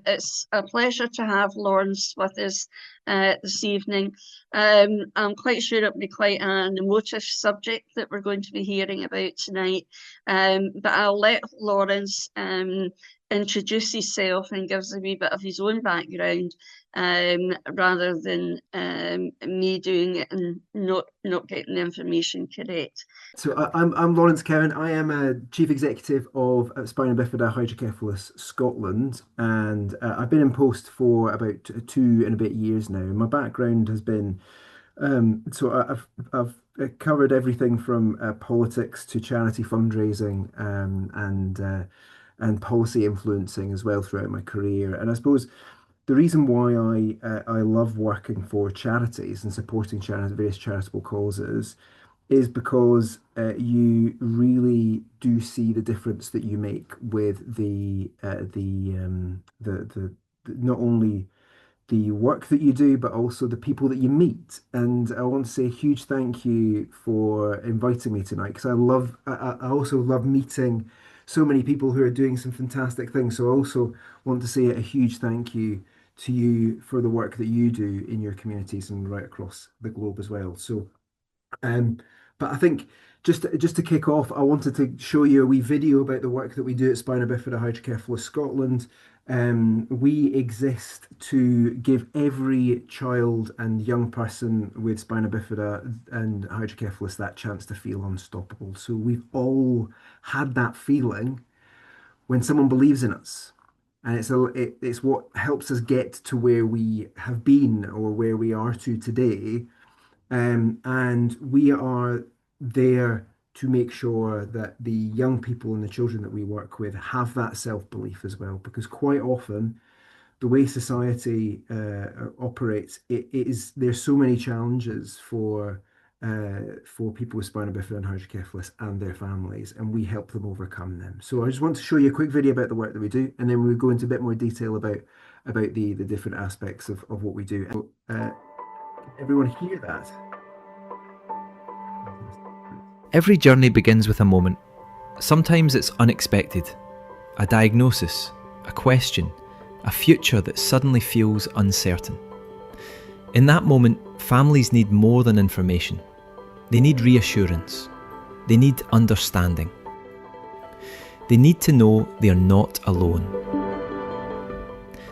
It's a pleasure to have Lawrence with us this evening. I'm quite sure it'll be quite an emotive subject that we're going to be hearing about tonight. But I'll let Lawrence introduce himself and give us a wee bit of his own background, rather than me doing it and not getting the information correct. I'm Lawrence Cowan. I am a Chief Executive of Spina Bifida Hydrocephalus Scotland, and I've been in post for about 2 and a bit years now. My background has been I've covered everything from politics to charity fundraising, and policy influencing as well throughout my career. And I suppose the reason why I love working for charities and supporting various charitable causes is because you really do see the difference that you make with not only the work that you do, but also the people that you meet. And I want to say a huge thank you for inviting me tonight because I also love meeting so many people who are doing some fantastic things. So I also want to say a huge thank you to you for the work that you do in your communities and right across the globe as well. Um, but I think just to kick off, I wanted to show you a wee video about the work that we do at Spina Bifida Hydrocephalus Scotland. We exist to give every child and young person with spina bifida and hydrocephalus that chance to feel unstoppable. So we've all had that feeling when someone believes in us. And it's what helps us get to where we have been or where we are to today. And we are there to make sure that the young people and the children that we work with have that self-belief as well, because quite often the way society operates, it is there's so many challenges for people with spina bifida and hydrocephalus and their families, and we help them overcome them. So I just want to show you a quick video about the work that we do, and then we'll go into a bit more detail about the different aspects of what we do. Everyone hear that? Every journey begins with a moment. Sometimes it's unexpected. A diagnosis, a question, a future that suddenly feels uncertain. In that moment, families need more than information. They need reassurance. They need understanding. They need to know they are not alone.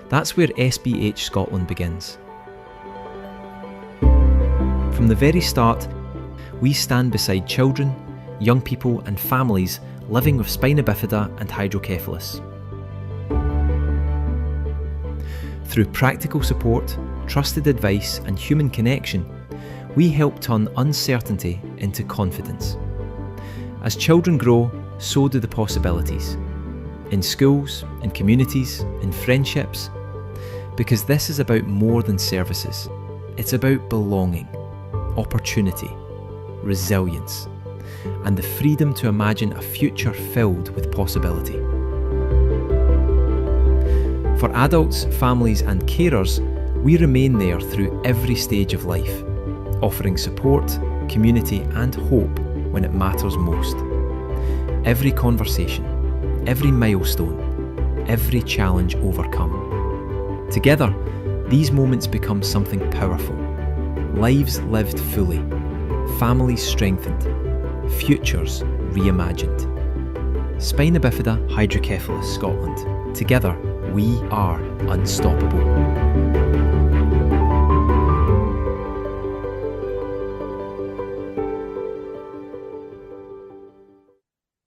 That's where SBH Scotland begins. From the very start, we stand beside children, young people and families living with spina bifida and hydrocephalus. Through practical support, trusted advice and human connection, we help turn uncertainty into confidence. As children grow, so do the possibilities. In schools, in communities, in friendships. Because this is about more than services. It's about belonging, opportunity, resilience, and the freedom to imagine a future filled with possibility. For adults, families and carers, we remain there through every stage of life, offering support, community and hope when it matters most. Every conversation, every milestone, every challenge overcome. Together, these moments become something powerful. Lives lived fully, families strengthened, futures reimagined. Spina Bifida Hydrocephalus Scotland. Together, we are unstoppable.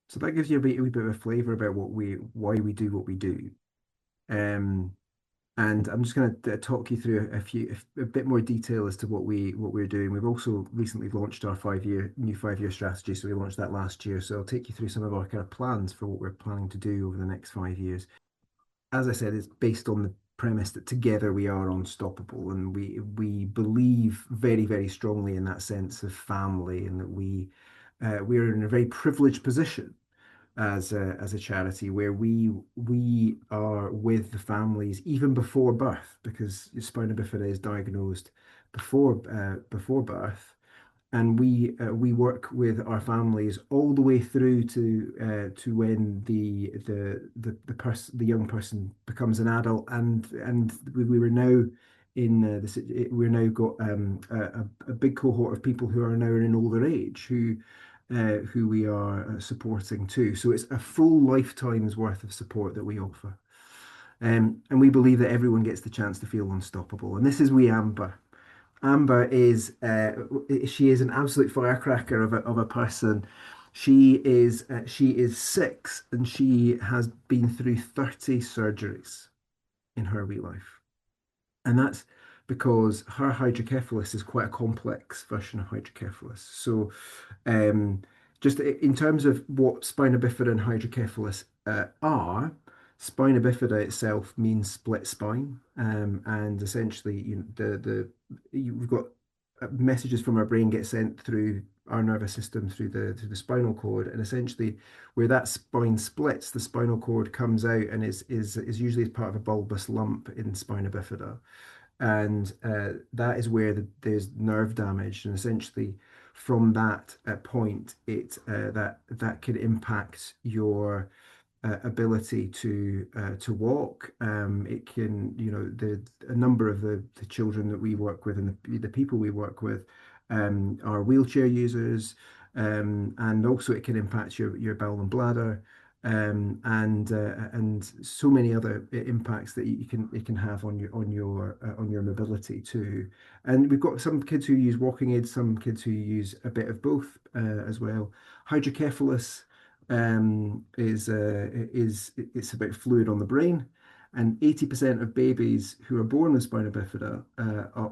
So that gives you a wee bit of a flavour about why we do what we do. And I'm just going to talk you through a bit more detail as to what we're doing. We've also recently launched our new five-year strategy. So we launched that last year. So I'll take you through some of our kind of plans for what we're planning to do over the next 5 years. As I said, it's based on the premise that together we are unstoppable, and we believe very, very strongly in that sense of family, and that we're in a very privileged position as a charity where we are with the families even before birth, because spina bifida is diagnosed before birth, and we work with our families all the way through to when the young person becomes an adult, and we were now in we're now got a big cohort of people who are now in an older age who we are supporting too. So it's a full lifetime's worth of support that we offer. And we believe that everyone gets the chance to feel unstoppable. And this is wee Amber. Amber is she is an absolute firecracker of a person. She is 6 and she has been through 30 surgeries in her wee life. And that's because her hydrocephalus is quite a complex version of hydrocephalus. So um, just in terms of what spina bifida and hydrocephalus are, spina bifida itself means split spine, and essentially, we've got messages from our brain get sent through our nervous system through the spinal cord, and essentially, where that spine splits, the spinal cord comes out and is usually as part of a bulbous lump in spina bifida, and that is where there's nerve damage, and essentially from that point, that can impact your ability to walk. It can, a number of the children that we work with and the people we work with are wheelchair users, and also it can impact your bowel and bladder, and so many other impacts that it can have on your mobility too. And we've got some kids who use walking aids, some kids who use a bit of both as well. Hydrocephalus is it's about fluid on the brain, and 80% of babies who are born with spina bifida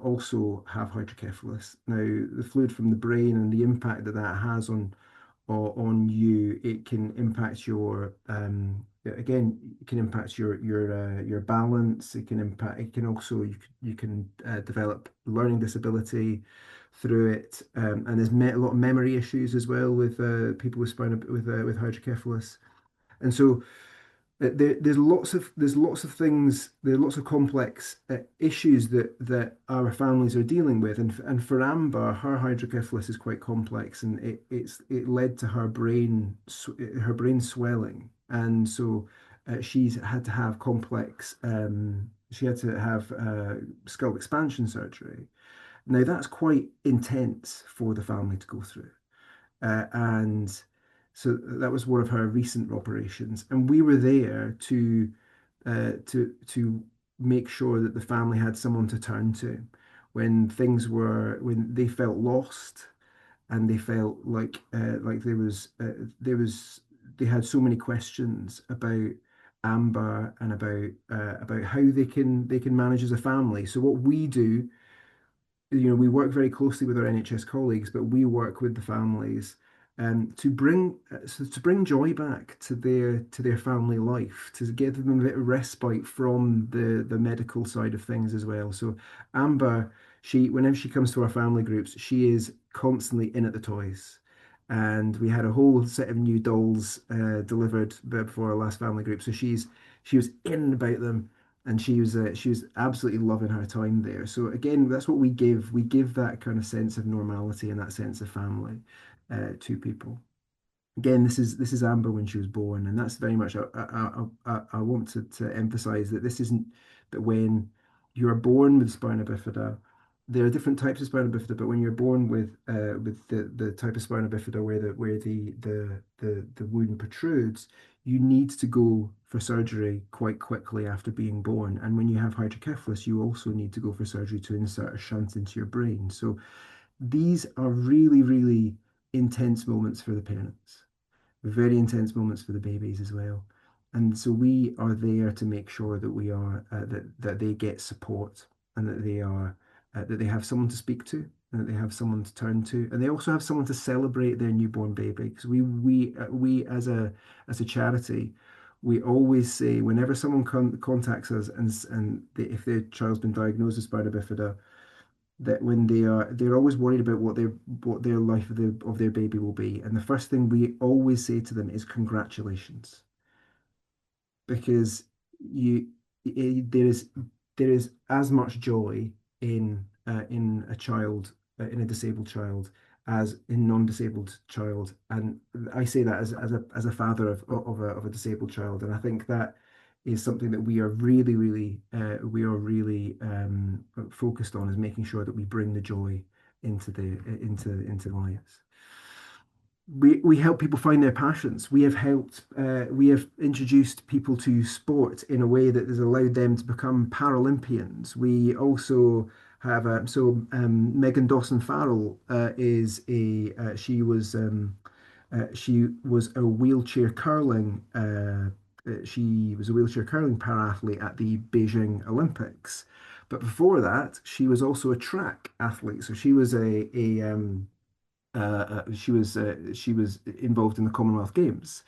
also have hydrocephalus. Now, the fluid from the brain and the impact that has on you, it can impact again, it can impact your balance. It can also you can develop learning disability through it, and there's a lot of memory issues as well with people with hydrocephalus. And so there's lots of complex issues that our families are dealing with, and for Amber, her hydrocephalus is quite complex, and it led to her brain swelling, and so she's had to have she had to have skull expansion surgery. Now that's quite intense for the family to go through. And so that was one of her recent operations, and we were there to make sure that the family had someone to turn to when they felt lost, and they felt like they had so many questions about Amber and about how they can manage as a family. So what we do, we work very closely with our NHS colleagues, but we work with the families to bring joy back to their family life, to give them a bit of respite from the medical side of things as well. So Amber, whenever she comes to our family groups, she is constantly in at the toys. And we had a whole set of new dolls delivered before our last family group. So she was in about them, and she was absolutely loving her time there. So again, that's what we give. We give that kind of sense of normality and that sense of family to people. Again, this is Amber when she was born, and that's very much I want to emphasize that this isn't that when you are born with spina bifida, there are different types of spina bifida, but when you're born with the type of spina bifida where the wound protrudes, you need to go for surgery quite quickly after being born. And when you have hydrocephalus, you also need to go for surgery to insert a shunt into your brain. So these are really, really intense moments for the parents, very intense moments for the babies as well. And so we are there to make sure that we are that they get support, and that they have someone to speak to, and that they have someone to turn to, and they also have someone to celebrate their newborn baby. Because we as a charity, we always say whenever someone contacts us if their child's been diagnosed with spina bifida, that when they're always worried about what their life of their baby will be, and the first thing we always say to them is congratulations, because you there is as much joy in a child, in a disabled child, as a non-disabled child. And I say that as a father of a disabled child. And I think that is something that we are really focused on, is making sure that we bring the joy into lives. We help people find their passions. We have introduced people to sport in a way that has allowed them to become Paralympians. We also have Megan Dawson Farrell is a she was a wheelchair curling she was a wheelchair curling para-athlete at the Beijing Olympics. But before that, she was also a track athlete. So she was involved in the Commonwealth Games,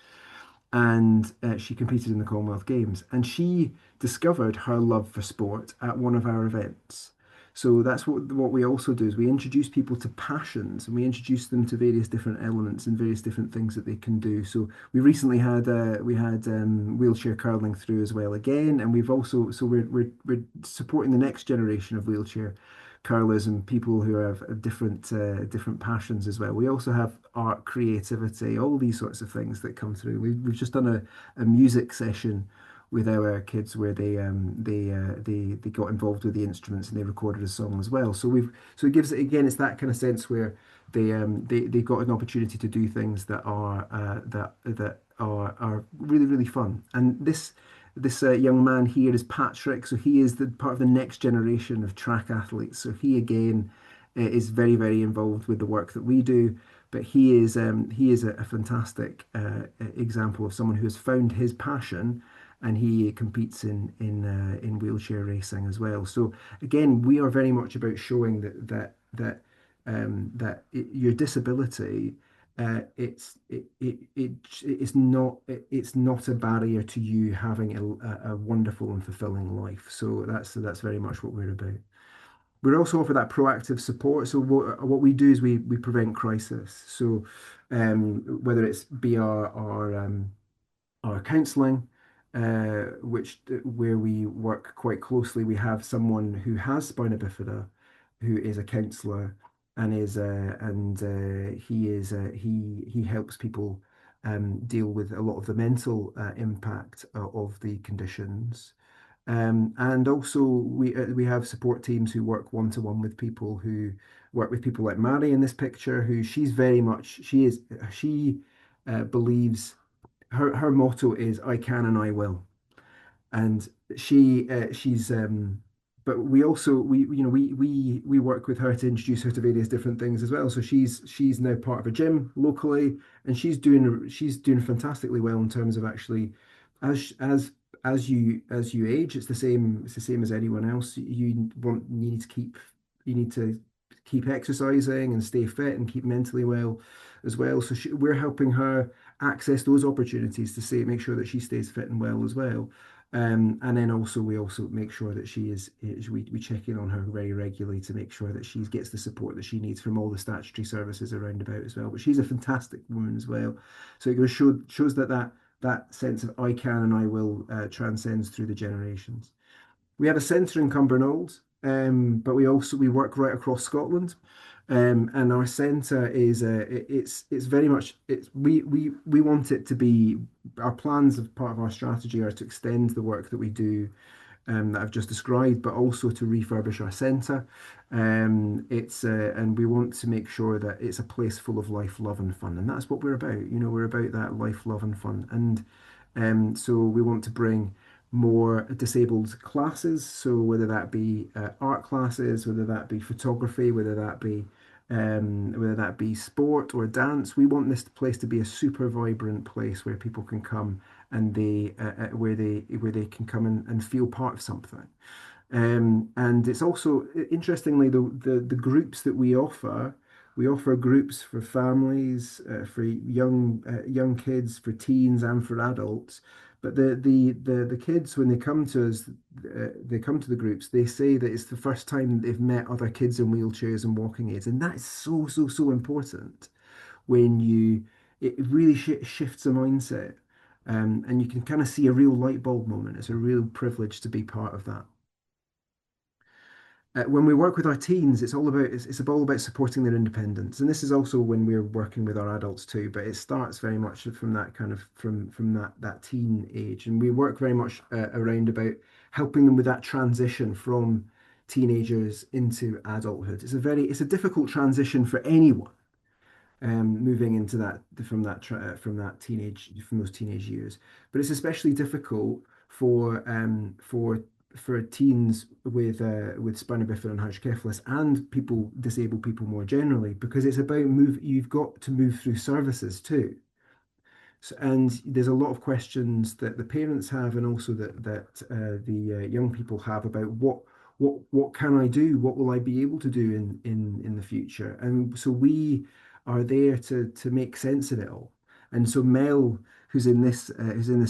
and she competed in the Commonwealth Games, and she discovered her love for sport at one of our events. So that's what we also do, is we introduce people to passions, and we introduce them to various different elements and various different things that they can do. So we recently had wheelchair curling through as well again, and we're supporting the next generation of wheelchair curlers and people who have different passions as well. We also have art, creativity, all these sorts of things that come through. We've just done a music session with our kids where they got involved with the instruments and they recorded a song as well. So it gives it again, it's that kind of sense where they got an opportunity to do things that are really really fun. And this young man here is Patrick. So he is the part of the next generation of track athletes. So he again is very, very involved with the work that we do. But he is a fantastic example of someone who has found his passion, and he competes in wheelchair racing as well. So again, we are very much about showing your disability, it's not a barrier to you having a wonderful and fulfilling life. So that's very much what we're about. We're also offer that proactive support. So what we do is we prevent crisis. So whether it's be our counselling, where we work quite closely. We have someone who has spina bifida, who is a counsellor, and he helps people deal with a lot of the mental impact of the conditions. And also we have support teams who work one-to-one with people, who work with people like Mary in this picture, who she believes her motto is "I can and I will," and she's but we also we work with her to introduce her to various different things as well. So she's now part of a gym locally, and she's doing fantastically well in terms of actually as as as you age, it's the same as anyone else. You need to keep exercising and stay fit and keep mentally well as well. So we're helping her access those opportunities to make sure that she stays fit and well as well. And then we also make sure that we check in on her very regularly to make sure that she gets the support that she needs from all the statutory services around about as well. But she's a fantastic woman as well. So it shows that sense of I can and I will transcends through the generations. We have a centre in Cumbernauld, but we work right across Scotland, and our centre is it's very much we want it to be, our plans of part of our strategy are to extend the work that we do that I've just described, but also to refurbish our centre. And we want to make sure that it's a place full of life, love, and fun, and that's what we're about. We're about that life, love, and fun, and so we want to bring more disabled classes. So whether that be art classes, whether that be photography, whether that be sport or dance, we want this place to be a super vibrant place where people can come and where they can come and feel part of something. And it's also interestingly the groups that we offer. We offer groups for families, for young kids, for teens, and for adults. But the kids, when they come to us, they come to the groups. They say that it's the first time they've met other kids in wheelchairs and walking aids, and that is so so so important. It really shifts a mindset, and you can kind of see a real light bulb moment. It's a real privilege to be part of that. when we work with our teens, it's all about supporting their independence, and this is also when we're working with our adults too. But it starts very much from that kind of from that teen age, and we work very much around about helping them with that transition from teenagers into adulthood. It's a difficult transition for anyone moving into that from those teenage years. But it's especially difficult for teens with spina bifida and hydrocephalus and disabled people more generally, because it's about you've got to move through services too. So, and there's a lot of questions that the parents have, and also that the young people have about what can I do? What will I be able to do in the future? And so we are there to make sense of it all. And so Mel, who's in this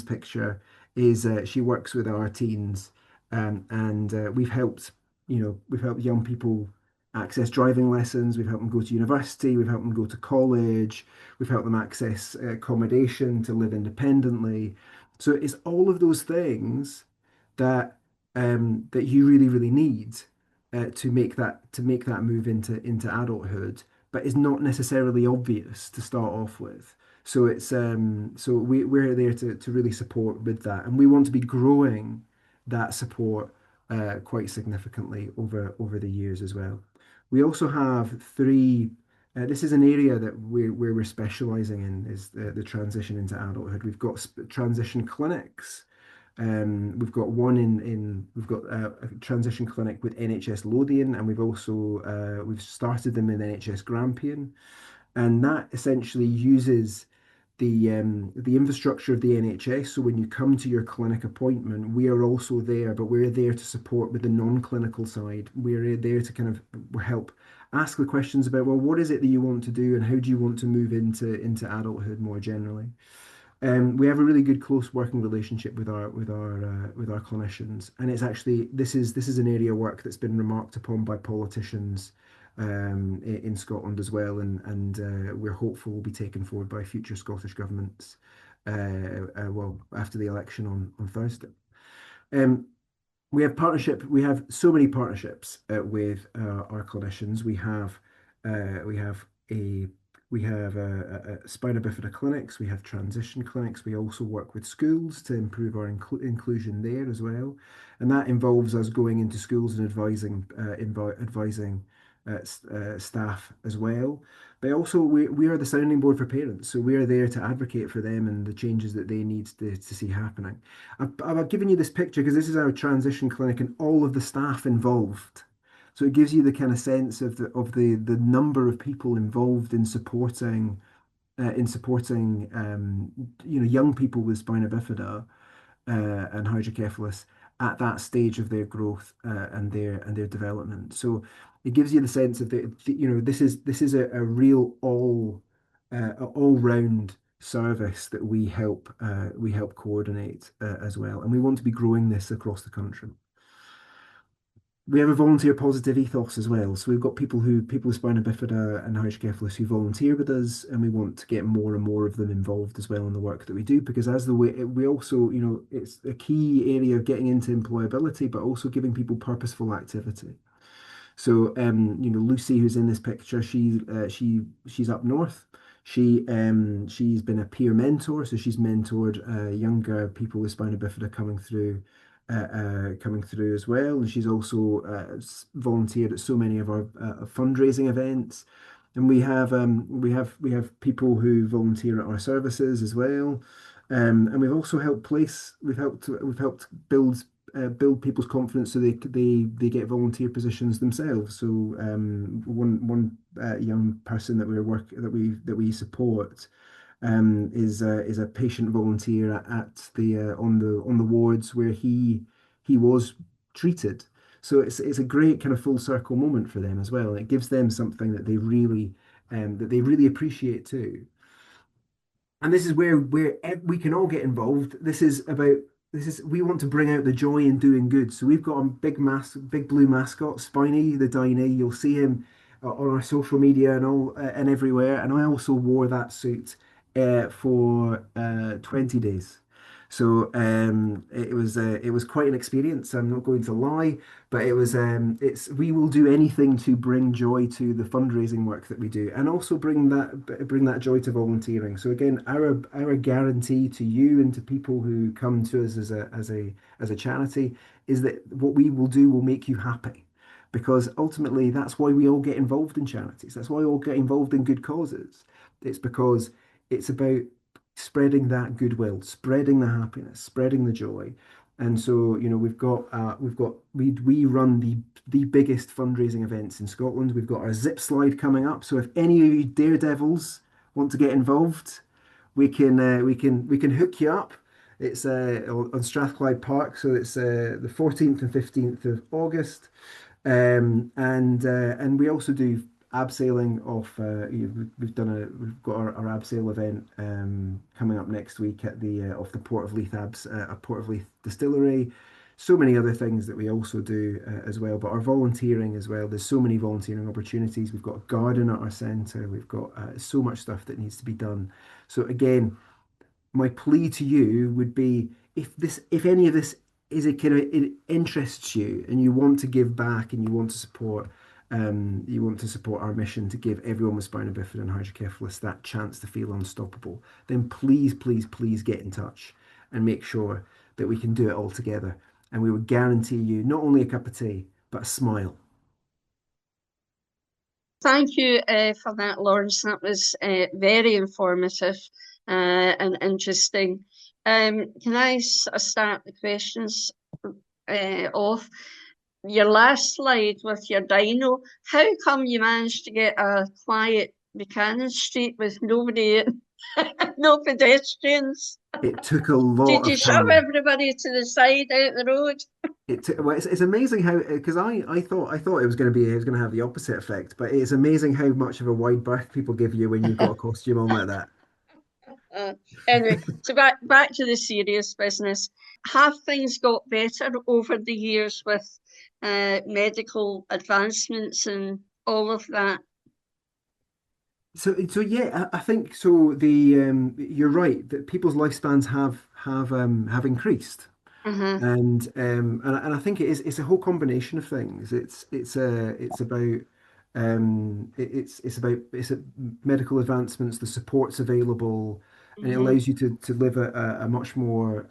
picture, is she works with our teens, and we've helped young people access driving lessons. We've helped them go to university. We've helped them go to college. We've helped them access accommodation to live independently. So it's all of those things that that you really, really need to make that move into adulthood, but is not necessarily obvious to start off with. So we're there to really support with that, and we want to be growing that support quite significantly over the years as well. We also have three. This is an area that we're specialising in, is the transition into adulthood. We've got transition clinics. We've got a transition clinic with NHS Lothian, and we've started them in NHS Grampian, and that essentially uses the infrastructure of the NHS. So when you come to your clinic appointment, we are also there, but we're there to support with the non-clinical side. We're there to kind of help ask the questions about, well, what is it that you want to do, and how do you want to move into adulthood more generally? We have a really good close working relationship with our clinicians, and it's actually this is an area of work that's been remarked upon by politicians in Scotland as well, and we're hopeful will be taken forward by future Scottish governments. Well, after the election on Thursday. We have so many partnerships with our clinicians. We have spina bifida clinics. We have transition clinics. We also work with schools to improve our inclusion there as well, and that involves us going into schools and advising staff as well. But also we are the sounding board for parents, so we are there to advocate for them and the changes that they need to see happening. I've given you this picture because this is our transition clinic and all of the staff involved. So it gives you the kind of sense of the number of people involved in supporting young people with spina bifida and hydrocephalus at that stage of their growth and their development. So it gives you the sense of this is a real all round service that we help coordinate as well, and we want to be growing this across the country. We have a volunteer positive ethos as well. So we've got people with spina bifida and hydrocephalus who volunteer with us, and we want to get more and more of them involved as well in the work that we do, because we also, it's a key area of getting into employability, but also giving people purposeful activity. So, Lucy, who's in this picture, she's up north. She's been a peer mentor, so she's mentored younger people with spina bifida coming through as well, and she's also volunteered at so many of our fundraising events. And we have people who volunteer at our services as well, and we've also helped build people's confidence so they get volunteer positions themselves. So one young person that we support is a patient volunteer at on the wards where he was treated. So it's a great kind of full circle moment for them as well, and it gives them something that they really appreciate too. And this is where we can all get involved. We want to bring out the joy in doing good. So we've got a big blue mascot, Spiny the Diney. You'll see him on our social media and everywhere. And I also wore that suit for 20 days. So it was quite an experience. I'm not going to lie, but we will do anything to bring joy to the fundraising work that we do, and also bring that joy to volunteering. So again, our guarantee to you and to people who come to us as a charity is that what we will do will make you happy. Because ultimately, that's why we all get involved in charities. That's why we all get involved in good causes. It's because it's about spreading that goodwill, spreading the happiness, spreading the joy. And so, we run the biggest fundraising events in Scotland. We've got our zip slide coming up. So if any of you daredevils want to get involved, we can hook you up. It's on Strathclyde Park, so it's the 14th and 15th of August. And we also do abseiling off. We've got our abseil event coming up next week at the off the Port of Leith Port of Leith distillery. So many other things that we also do as well. But our volunteering as well. There's so many volunteering opportunities. We've got a garden at our centre. We've got so much stuff that needs to be done. So again, my plea to you would be if any of this is it kind of it interests you and you want to give back and you want to support our mission to give everyone with spina bifida and hydrocephalus that chance to feel unstoppable, then please, please, please get in touch and make sure that we can do it all together. And we will guarantee you not only a cup of tea, but a smile. Thank you for that, Lawrence. That was very informative and interesting. Can I start the questions off? Your last slide with your dino, how come you managed to get a quiet Buchanan Street with nobody, no pedestrians? It took a lot Did you of shove time. everybody to the side out the road? It's amazing how because I thought it was going to have the opposite effect, but it's amazing how much of a wide berth people give you when you've got a costume on like that. Anyway, so back to the serious business. Have things got better over the years with medical advancements and all of that? So yeah, I think so. You're right that people's lifespans have increased, Uh-huh. and I think it's a whole combination of things. It's about it's a medical advancements, the supports available, and it Mm-hmm. allows you to live a much more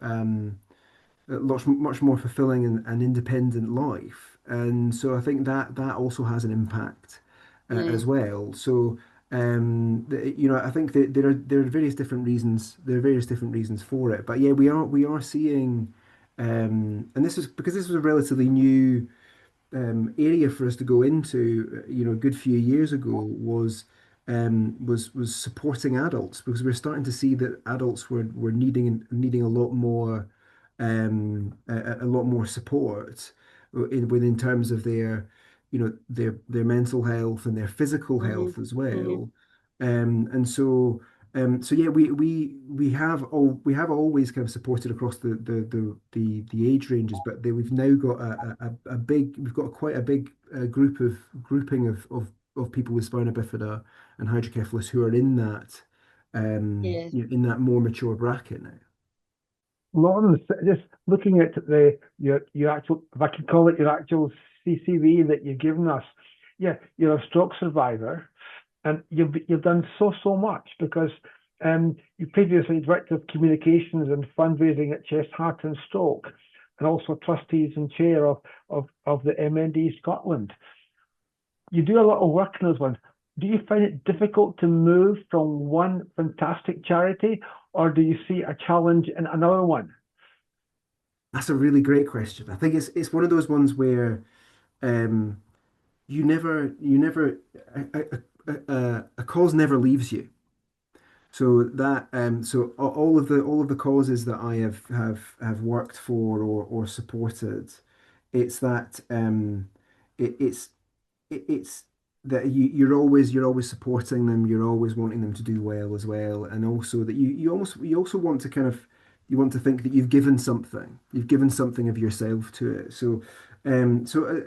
fulfilling and independent life. And so I think that also has an impact Yeah. as well. So I think that there are various different reasons. There are various different reasons for it. But yeah, we are seeing, and this is because this was a relatively new area for us to go into, a good few years ago was supporting adults because we're starting to see that adults were needing a lot more a lot more support in terms of their mental health and their physical Mm-hmm. health as Mm-hmm. well. And so yeah, we have always kind of supported across the age ranges, but we've now got we've got quite a big grouping of people with spina bifida and hydrocephalus who are in that Yeah. in that more mature bracket now. Lawrence, just looking at your actual, if I can call it your actual CCV that you've given us, yeah, you're a stroke survivor, and you've done so much because you previously director of communications and fundraising at Chest, Heart and Stroke, and also trustees and chair of the MND Scotland. You do a lot of work in those ones. Do you find it difficult to move from one fantastic charity, or do you see a challenge in another one? That's a really great question. I think it's one of those ones where um, you never a cause never leaves you. So all of the causes that I have worked for or supported, it's that it's it's that you're always supporting them, you're always wanting them to do well as well, and also that you also want to kind of you want to think that you've given something of yourself to it.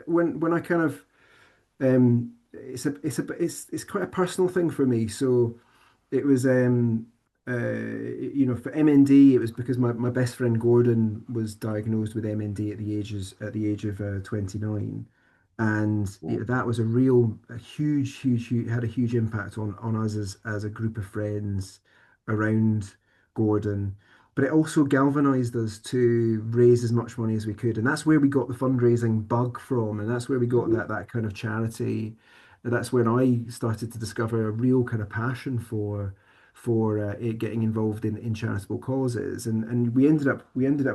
When I kind of it's quite a personal thing for me. So it was for MND, it was because my best friend Gordon was diagnosed with MND at the age of 29, and that was a huge had a huge impact on us as a group of friends around Gordon. But it also galvanized us to raise as much money as we could, and that's where we got the fundraising bug from, and that's where we got that kind of charity. And that's when I started to discover a real kind of passion for it getting involved in charitable causes, and we ended up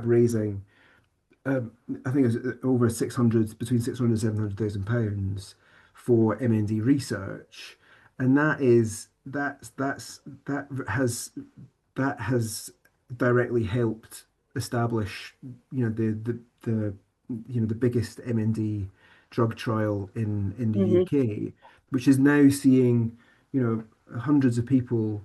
raising I think it was over 600 between 600 and 700,000 pounds for MND research, and that has directly helped establish the the biggest MND drug trial in the Hmm. UK, which is now seeing hundreds of people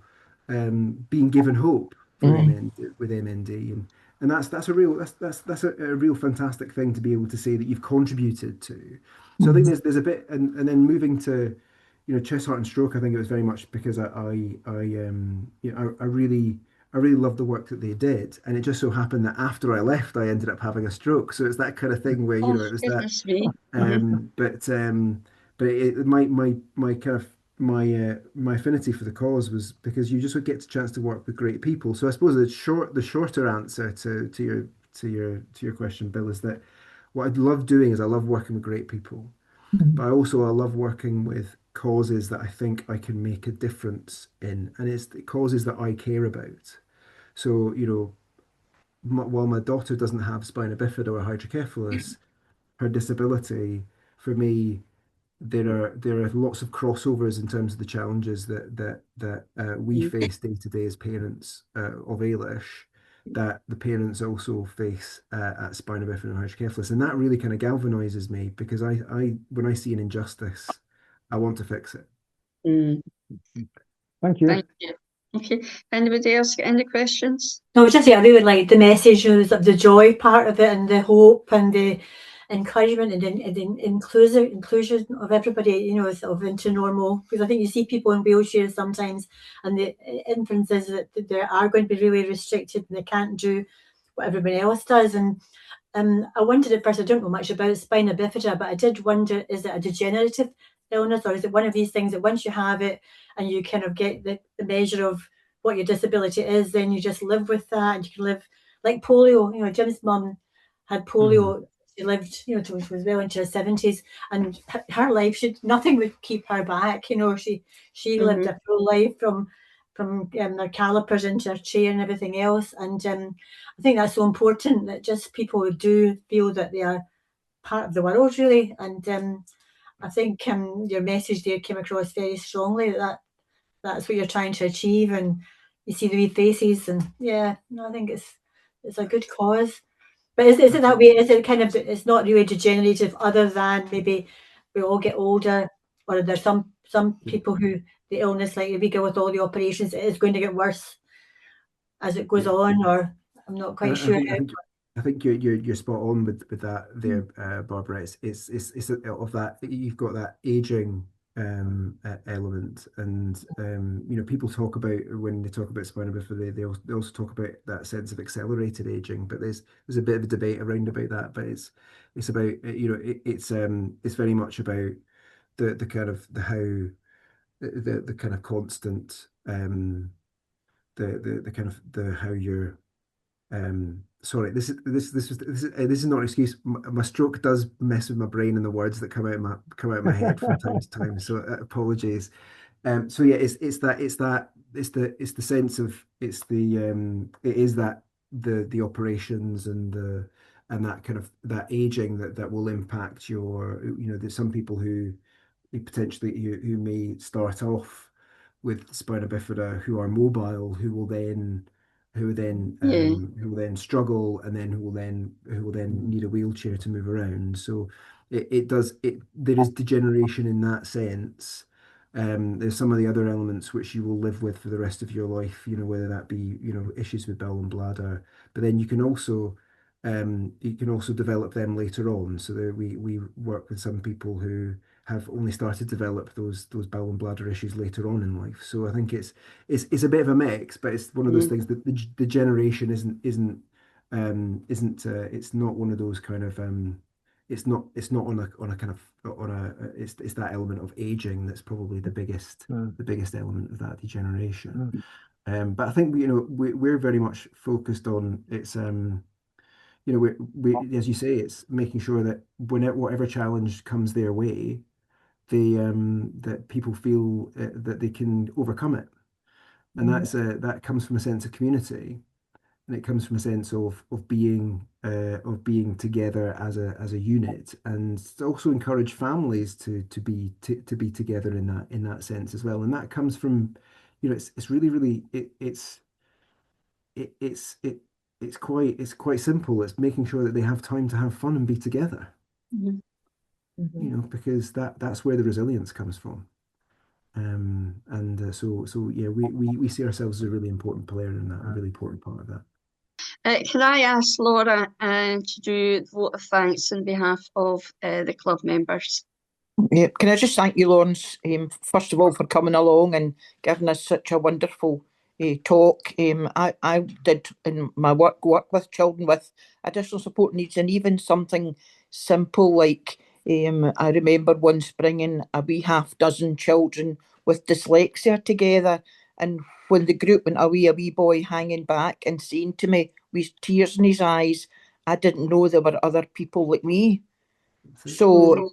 being given hope for Mm. MND with MND, and that's a real fantastic thing to be able to say that you've contributed to. So I think there's a bit, and then moving to chest, heart, and stroke. I think it was very much because I really loved the work that they did, and it just so happened that after I left, I ended up having a stroke. So it's that kind of thing where Oh, it was that. goodness me. Hmm. But my kind of my affinity for the cause was because you just would get a chance to work with great people. So I suppose the shorter answer to your question, Bill, is that what I love doing is I love working with great people, but I love working with causes that I think I can make a difference in, and it's the causes that I care about. So, while my daughter doesn't have spina bifida or hydrocephalus, her disability, for me, there are lots of crossovers in terms of the challenges that we face day to day as parents of Ailish, that the parents also face at spina bifida and hydrocephalus, and that really kind of galvanizes me because I when I see an injustice, I want to fix it. Mm. Thank you. Thank you. Okay. Anybody else got any questions? No, just I really like the message, of the joy part of it, and the hope, and the encouragement, and the inclusion of everybody, sort of into normal. Because I think you see people in wheelchairs sometimes, and the inference is that they are going to be really restricted and they can't do what everybody else does. And I wondered at first, I don't know much about spina bifida, but I did wonder, is it a degenerative illness, or is it one of these things that once you have it and you kind of get the measure of what your disability is, then you just live with that, and you can live like polio. Jim's mum had polio. Mhm. She lived, till she was well into her 70s, and her life, nothing would keep her back. She lived Hmm. a full life from her calipers into her chair and everything else. And I think that's so important, that just people do feel that they are part of the world, really. And I think your message there came across very strongly, that's what you're trying to achieve, and you see the wee faces, and yeah, no, I think it's a good cause. But is it that way? Is it kind of, it's not really degenerative, other than maybe we all get older, or are there some people who the illness, like if we go with all the operations, it is going to get worse as it goes Yeah. on, or I'm not quite And sure. I think you're spot on with that there, Barbara. It's of that you've got that aging element, and people talk about when they talk about spina bifida, they also talk about that sense of accelerated aging. But there's a bit of a debate around about that. But it's about it's very much about the kind of the how the kind of constant the kind of the how you're sorry, this is not an excuse. My stroke does mess with my brain and the words that come out of my head from time to time. So apologies. So yeah, it's the sense of it is that the operations and that kind of that aging that will impact your there's some people who who may start off with spina bifida who are mobile Yeah. who will then struggle, and then who will then need a wheelchair to move around. So there is degeneration in that sense. There's some of the other elements which you will live with for the rest of your life, whether that be, issues with bowel and bladder. But then you can also develop them later on. So we work with some people who have only started to develop those bowel and bladder issues later on in life. So I think it's a bit of a mix, but it's one of those things that the generation isn't it's not one of those kind of it's not on a kind of on a it's that element of aging that's probably the biggest element of that degeneration. But I think we're very much focused on it's we as you say, it's making sure that whatever challenge comes their way, they that people feel that they can overcome it, and that comes from a sense of community, and it comes from a sense of being together as a unit, and also encourage families to be together in that sense as well. And that comes from it's really it's quite simple. It's making sure that they have time to have fun and be together. Because that's where the resilience comes from. So yeah, we see ourselves as a really important player in that, a really important part of that. Can I ask Laura to do the vote of thanks on behalf of the club members? Yeah, can I just thank you, Lawrence, first of all, for coming along and giving us such a wonderful talk. I did in my work with children with additional support needs, and even something simple like I remember once bringing a wee half dozen children with dyslexia together, and when the group went away, a wee boy hanging back and saying to me with tears in his eyes, I didn't know there were other people like me. So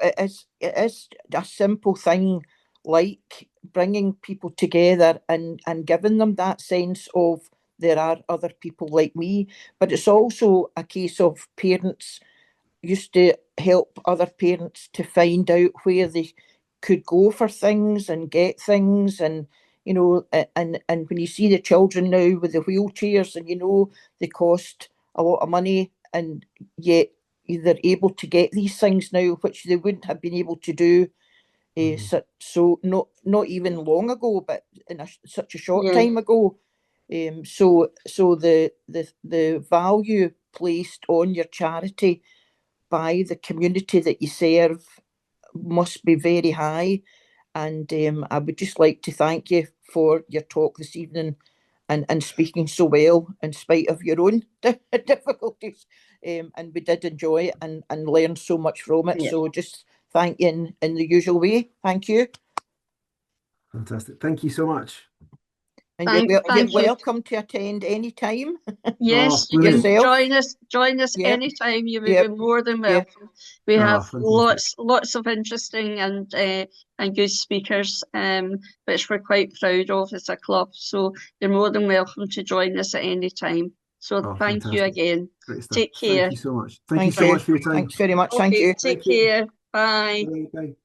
it is a simple thing like bringing people together and giving them that sense of there are other people like me. But it's also a case of parents used to help other parents to find out where they could go for things and get things, and and when you see the children now with the wheelchairs, and they cost a lot of money, and yet they're able to get these things now which they wouldn't have been able to do so not even long ago, but in such a short time ago. So the value placed on your charity by the community that you serve must be very high, and I would just like to thank you for your talk this evening and speaking so well in spite of your own difficulties, and we did enjoy it and learn so much from it. So just thank you in the usual way. Thank you. Fantastic. Thank you so much. And you're welcome to attend any time. Yes, you can join us anytime. You would be more than welcome. We have lots of interesting and good speakers, which we're quite proud of as a club. So you're more than welcome to join us at any time. So thank you again. Take care. Thank you so much. Thank you so much for your time. Thanks very much. Thank you. Take care. Bye. Bye.